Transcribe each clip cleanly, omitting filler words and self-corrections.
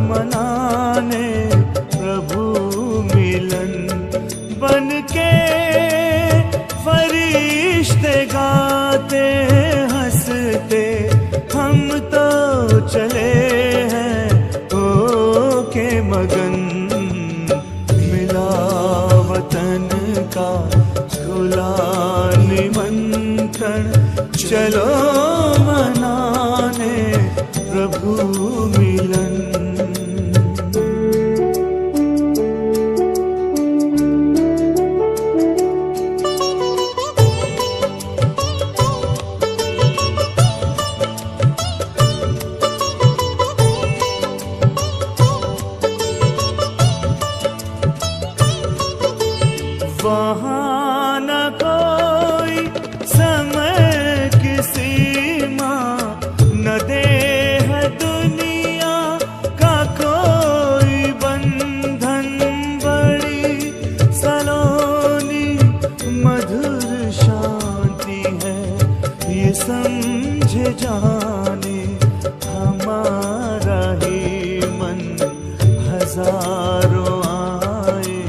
मनाने प्रभु मिलन बनके फरिश्ते गाते हंसते हम तो चले हैं ओ के मगन। मिला वतन का खुला निमंत्रण चलो मनाने प्रभु मिलन। वहाँ न कोई समय की सीमा न देह दुनिया का कोई बंधन। बड़ी सलोनी मधुर शांति है ये समझे जाने हमारा ही मन। हजारों आए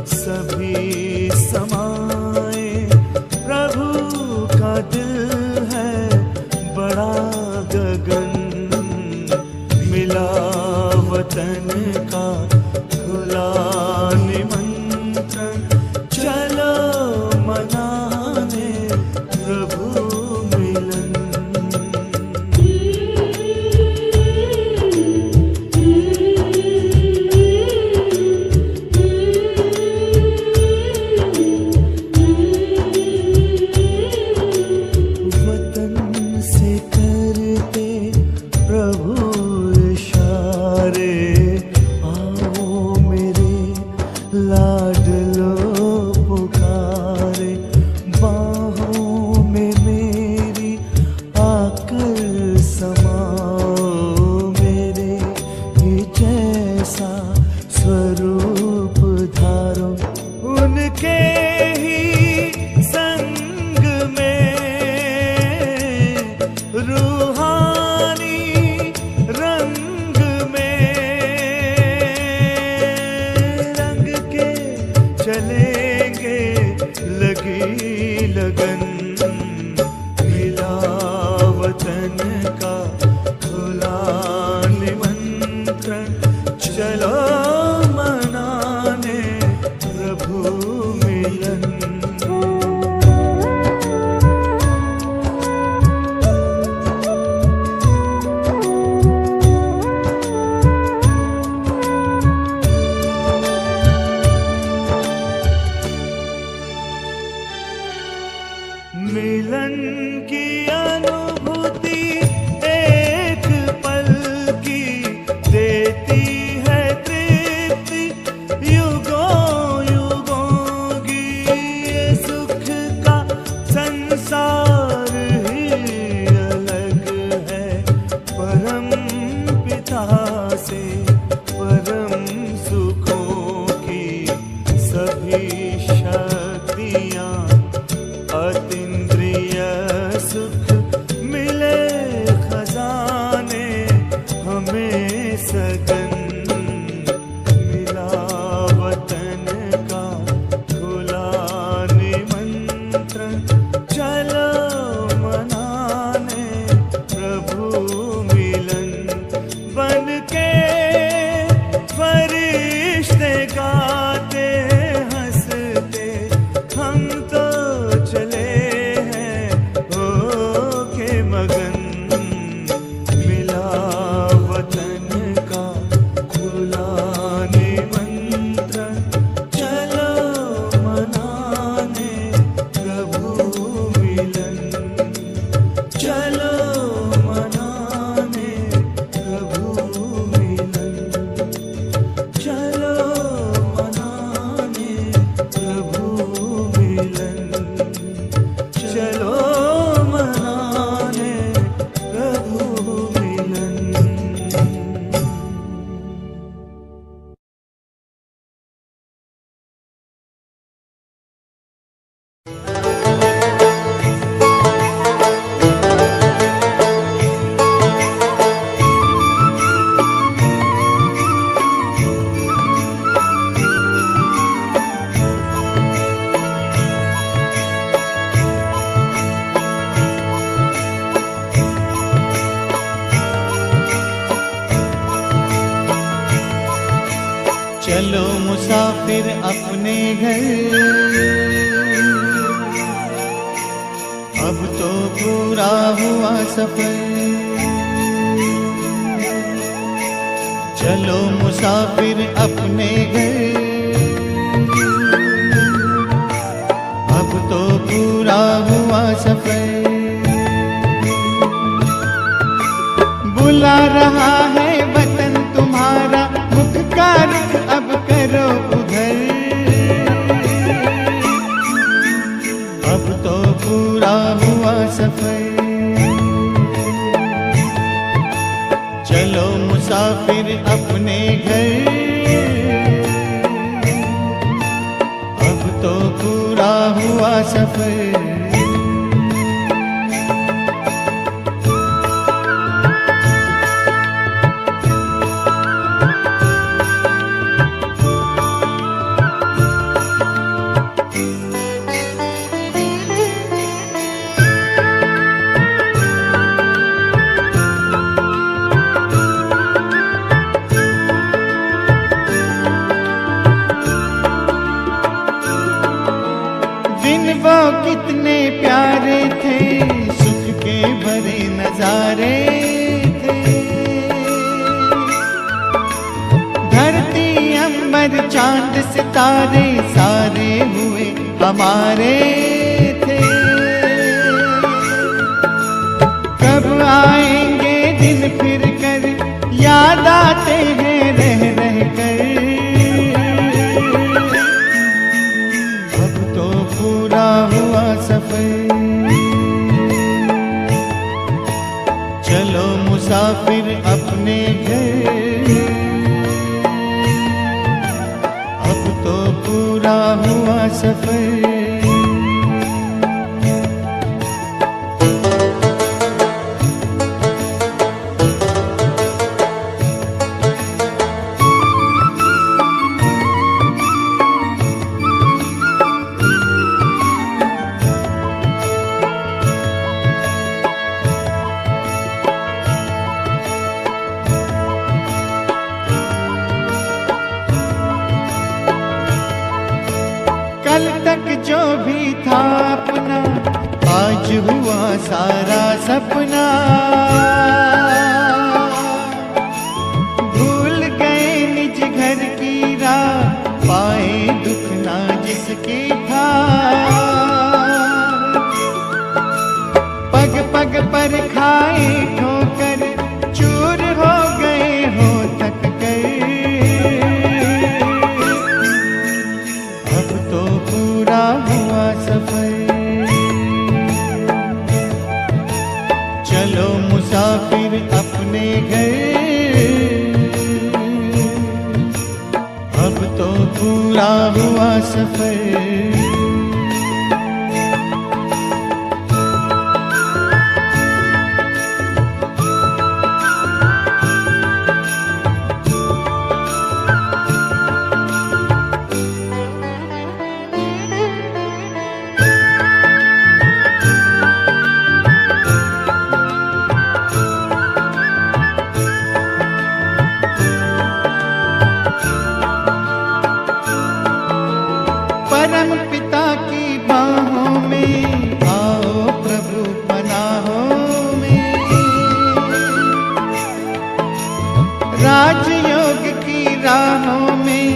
सभी समाए प्रभु का दिल है बड़ा गगन। मिला वतन का खुला निमंत्रण चलो मनाने प्रभु मिलन। लाडलो पुकारे बाहों में मेरी आकर समाओ। मेरे ही जैसा स्वरूप धारो उनके ही संग में रूहानी रंग में चलेंगे लगी लगन। मिला वतन का खुला निमंत्रण चलो मनाने प्रभु मिलन। मिलन की अनुभूति एक पल की देती है तृप्ति युगों युगों की। ये सुख का संसार ही अलग है परम पिता से। परम सुखों की सभी शक्तियाँ अतीन्द्रिय सुख मिले खजाने हमें सगन। मिला वतन का खुला निमंत्रण चलो मनाने प्रभु मिलन बनके फरिश्ते गाते हंसते हम तो चले हैं हो के मगन। मिला वतन का चलो मुसाफिर अपने घर, अब तो पूरा हुआ सफर। चलो मुसाफिर अपने घर, अब तो पूरा हुआ सफर। बुला रहा है वतन तुम्हारा, मुख का रुख अब करो उधर। अब तो पूरा हुआ सफर। चलो मुसाफिर अपने घर, अब तो पूरा हुआ सफर। वो कितने प्यारे थे, सुख के भरे नजारे थे। धरती अंबर चांद सितारे सारे हुए हमारे थे। कब आएंगे दिन फिर कर, याद आते हैं रह रह कर। पूरा हुआ सफर। चलो मुसाफिर अपने घर, अब तो पूरा हुआ सफर। कल तक जो भी था अपना, आज हुआ सारा सपना। भूल गए निज घर की राह, पाए दुख ना जिसकी था। पग पग पर खाए ठोकर, चूर हो गए हो थक कर। अब तो पूरा हुआ सफर। चलो मुसाफिर अपने घर, अब तो पूरा हुआ सफर। परम पिता की बाहों में आओ प्रभु पनाहों में। राजयोग की राहों में,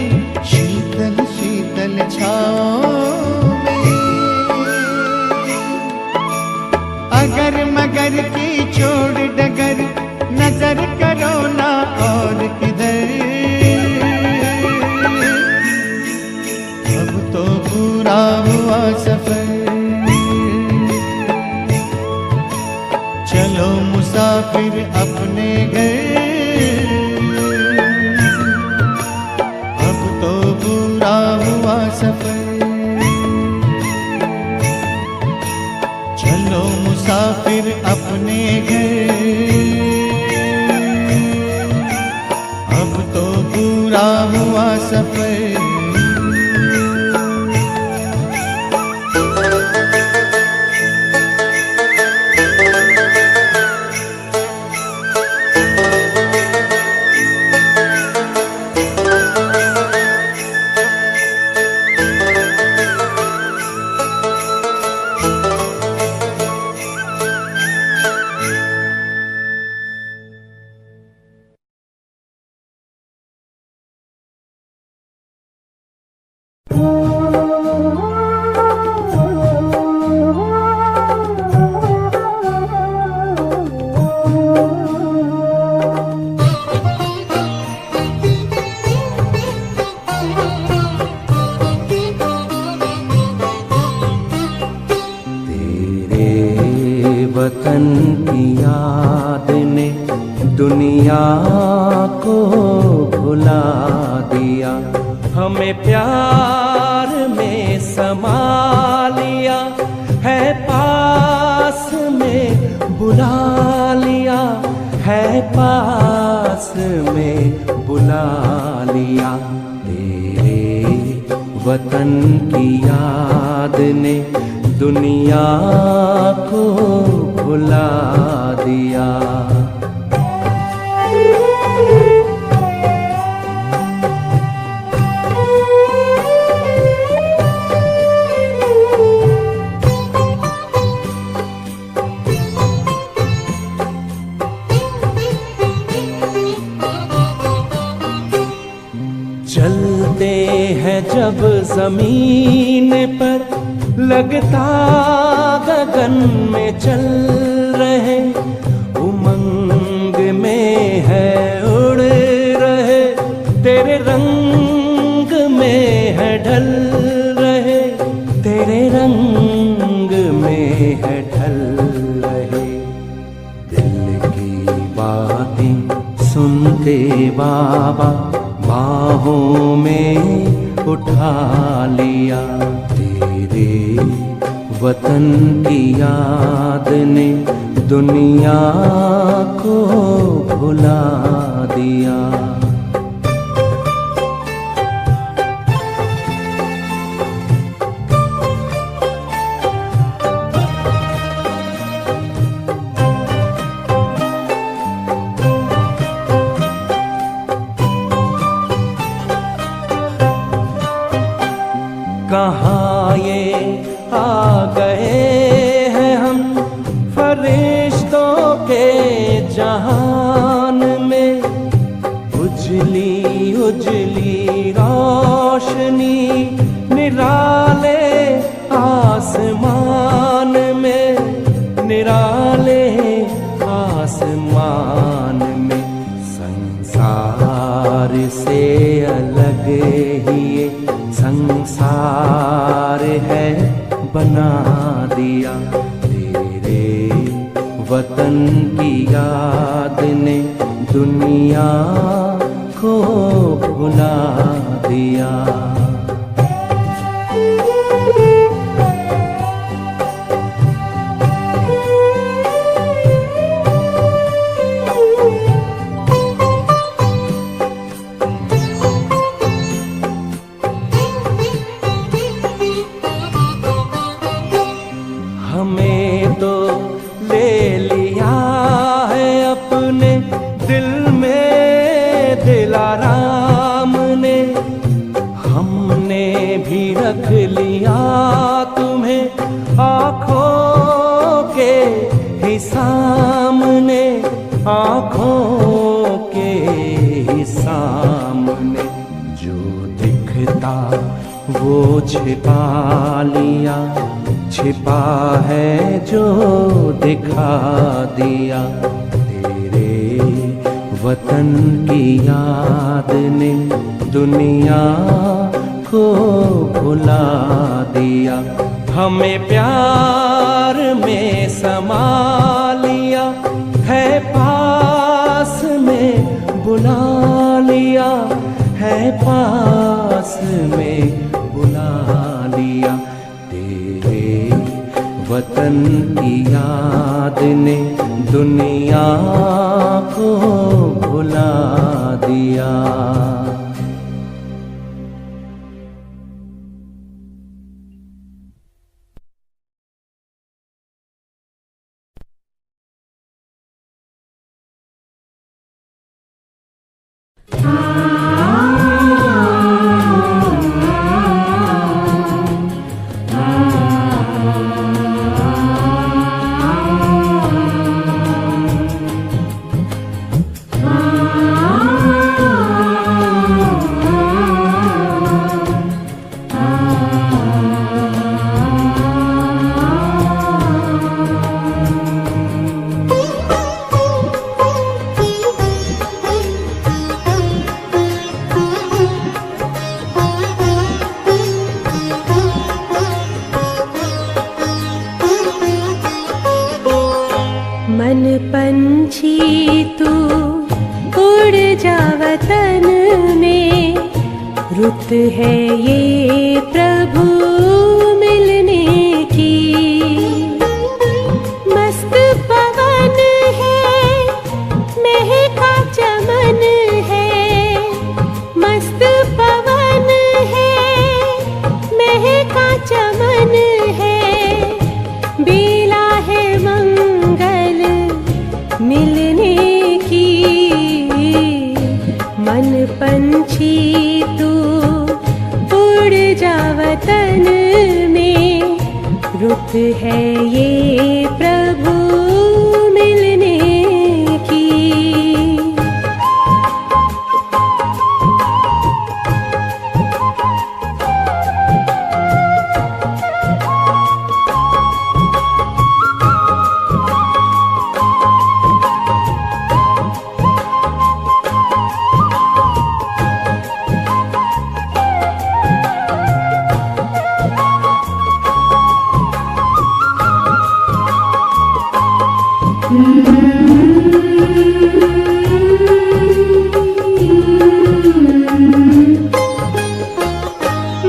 शीतल शीतल छाओं में। अगर मगर की छोड़ डगर, नजर करो ना और किधर। अब तो पूरा हुआ सफर। चलो मुसाफिर अपने घर, अब तो पूरा हुआ सफर। चलो मुसाफिर अपने घर, अब तो पूरा हुआ सफर। भुला दिया। हमें प्यार में समा लिया है, पास में बुला लिया है, पास में बुला लिया। तेरे वतन की याद ने दुनिया को भुला दिया। चलते हैं जब जमीन पर, लगता गगन में चल रहे, उमंग में है उड़ रहे, तेरे रंग में है ढल रहे, तेरे रंग में है ढल रहे। दिल की बातें सुनते बाबा बाहों में उठा लिया। तेरे वतन की याद ने दुनिया को भुला दिया। कहाँ ये आ गए हैं हम फरिश्तों के जहान में, उजली उजली रोशनी निराले आसमान में, निराले आसमान में। संसार से अलग ही ये संसार है बना दिया। तेरे वतन की याद ने दुनिया को भुला दिया। हमें तो ले लिया है अपने दिल में दिलाराम ने, हमने भी रख लिया तुम्हें आँखों के ही सामने, आँखों के ही सामने। जो दिखता वो छिपा लिया, छिपा है जो दिखा दिया। तेरे वतन की याद ने दुनिया को भुला दिया। हमें प्यार में समा लिया है, पास में बुला लिया है, पास में बुला लिया। वतन की याद ने दुनिया को भुला दिया। रुत है ये प्रभु मिलने की। मस्त पवन है, महका चमन है, मस्त पवन है, महका चमन है। बेला है मंगल मिलने की। मन पंछी तू उड़ जा वतन में, रुत है ये प्रभु मिलने की।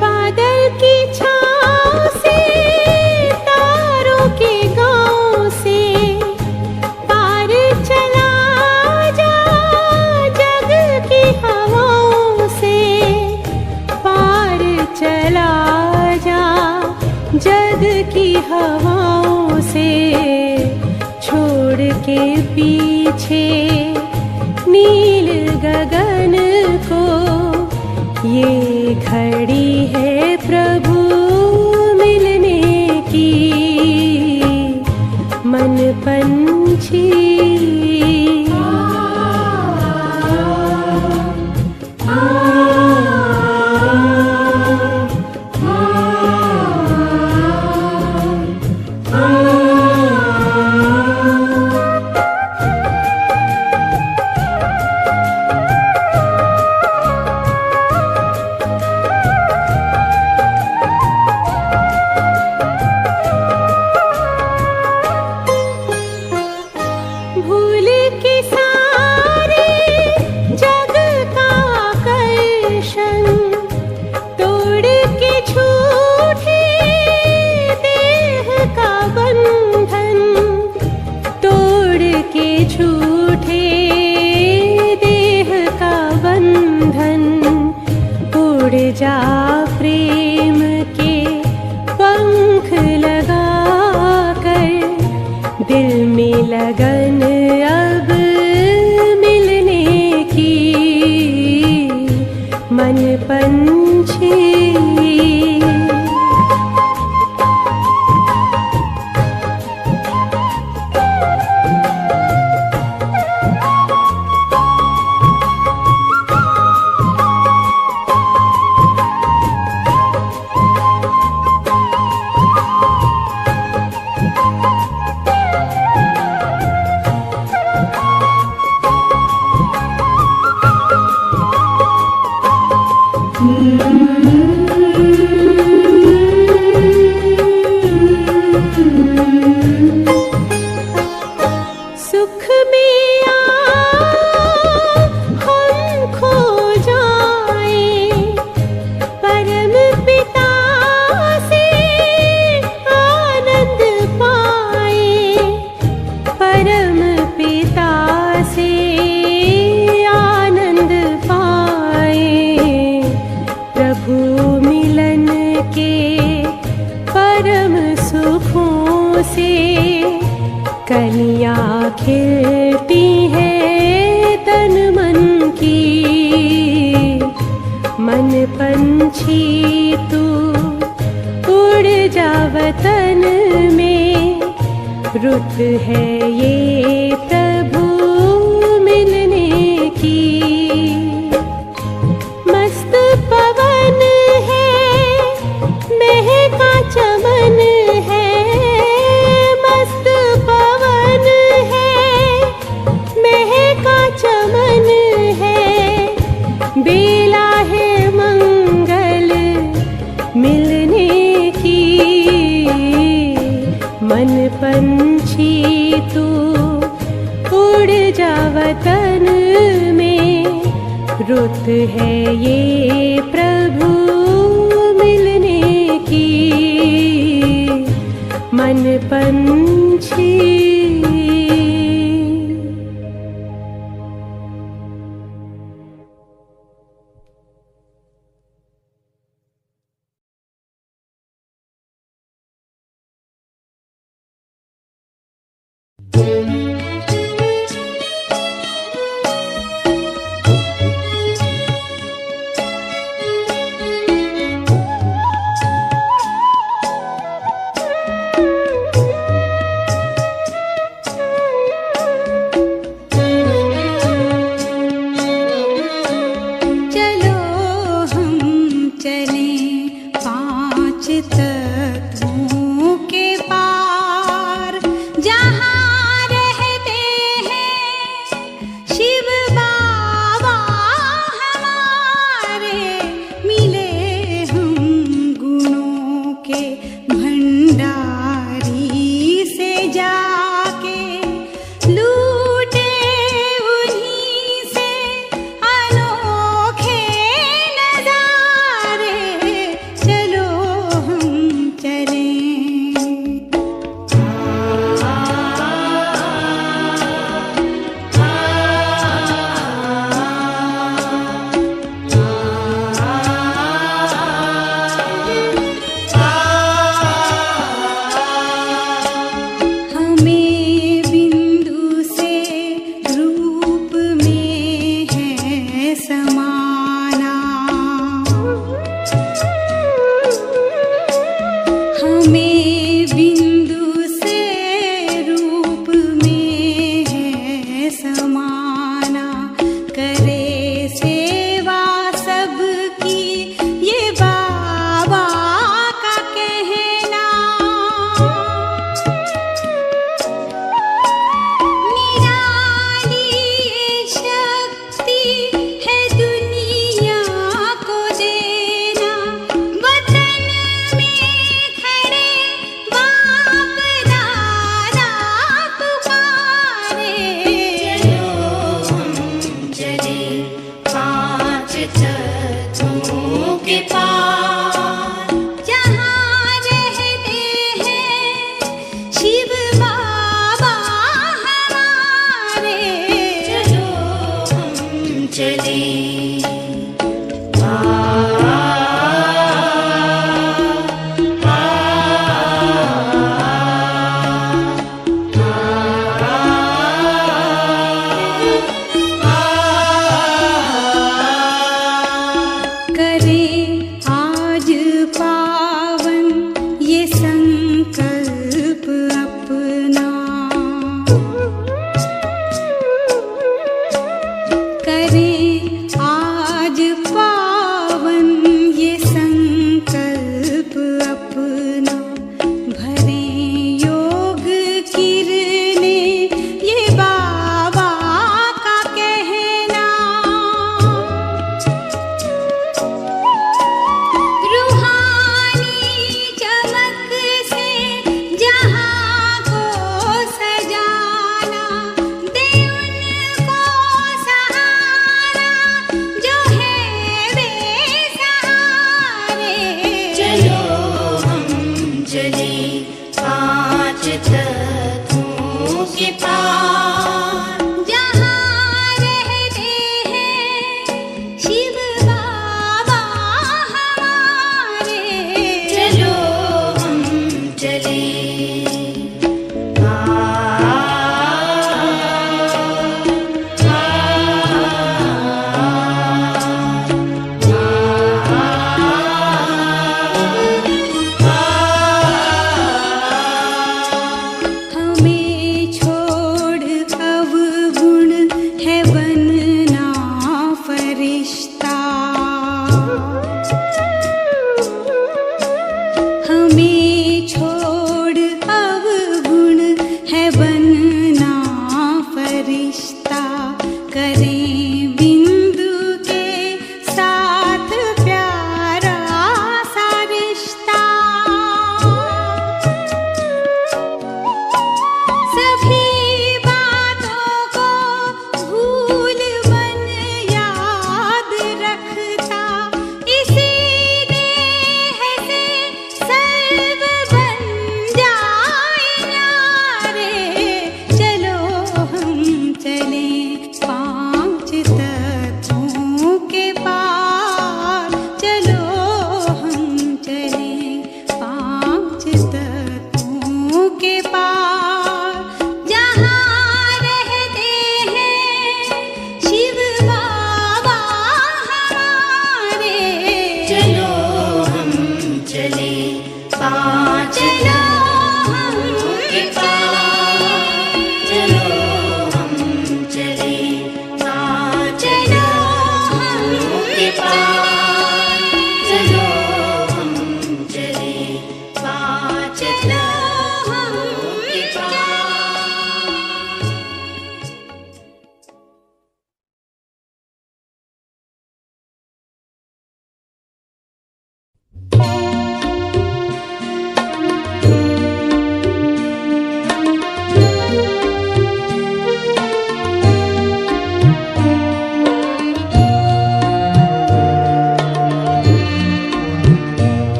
बादल की छाँव से, तारों के गाँव से, पार चला जा जग की हवाओं से, पार चला जा जग की हवाओं से। छोड़ के पीछे नील गगन को, ये घड़ी है प्रभु मिलने की। मन पंछी भूल के सारे जग का आकर्षण, तोड़ के झूठे देह का बंधन, तोड़ के झूठे देह का बंधन। उड़ जा प्रेम के पंख लगा कर, दिल में लगन अब मिलने की। मन पंछी सुख में हम खो जाए, परम पिता से आनंद पाए, परम पिता से आनंद पाए। प्रभु मिलन के परम सुखों से, कलियाँ खिलती है तन मन की। मन पंछी तू उड़ जा वतन में, रुत है ये प्रभु मिलने की। मस्त पवन है, महका चमन है, मस्त पवन है, महका चमन है। बेला है मंगल मिलने की। मन पंछी जोत है ये प्रभु मिलने की, मन पंछी।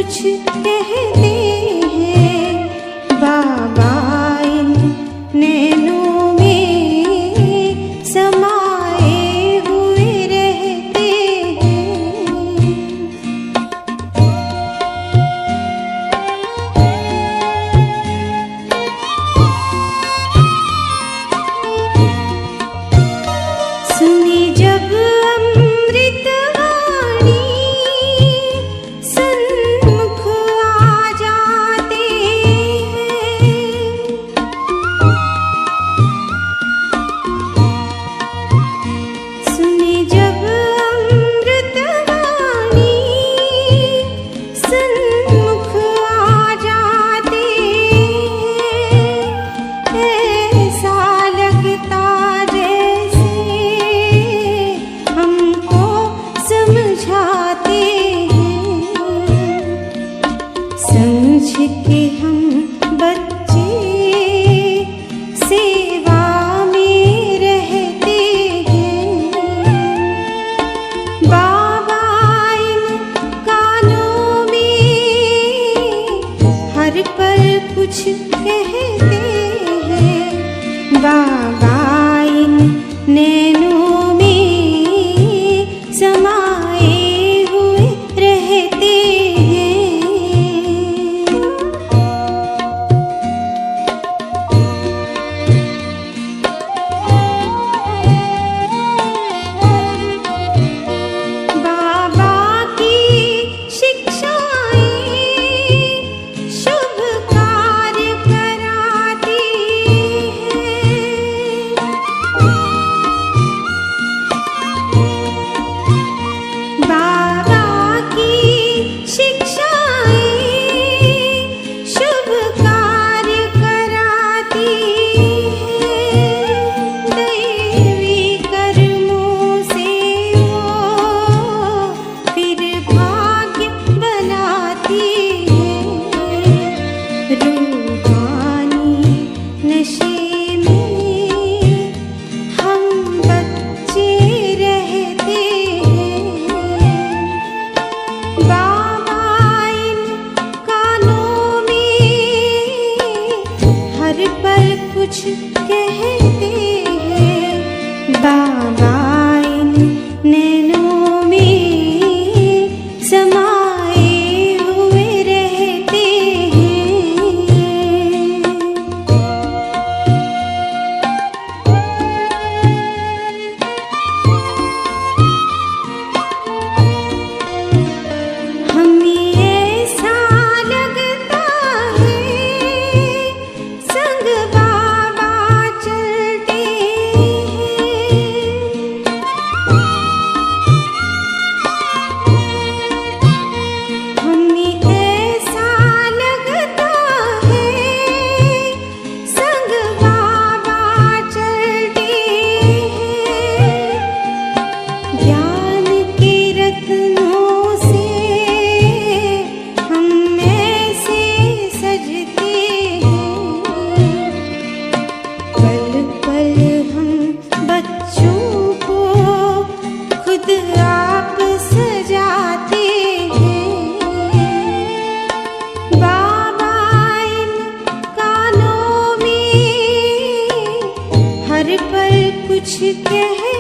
कुछ कहते हैं, बाबा इन नैनों में समाए हुए रहते हैं। सुनी जब अमृत वाणी सन्मुख आ जाते हैं। सुनी जब अमृत वाणी सन्मुख आ जाते हैं। ऐसा लगता जैसे हमको समझाते हैं। समझ के हम बच्चे सेवा में रहते हैं। बाबा इन कानों में हर पल कुछ कहते हैं। बाबा इन नैनों में समाए हुए रहते हैं। बाबा की शिक्षाएं शुभ कार्य कराती हैं। बाबा की शिक्षाएं शुभ कार्य कराती हैं। दैवी कर्मों से वो फिर भाग्य बनाती हैं। रूहानी नशे में हम बच्चे रहते हैं। बाबा इन कानों में हर पल कुछ कहते हैं। बाबा इन नैनों में समाए हुए रहते हैं। हमें ऐसा लगता है संग बाबा चलते हैं। हमें ऐसा लगता है संग बाबा चलते हैं। ज्ञान के रत्नों से हम ऐसे सजते हैं। पल पल हम बच्चों को खुद आप सजाते हैं। बाबा इन कानों में हर पल कुछ कहते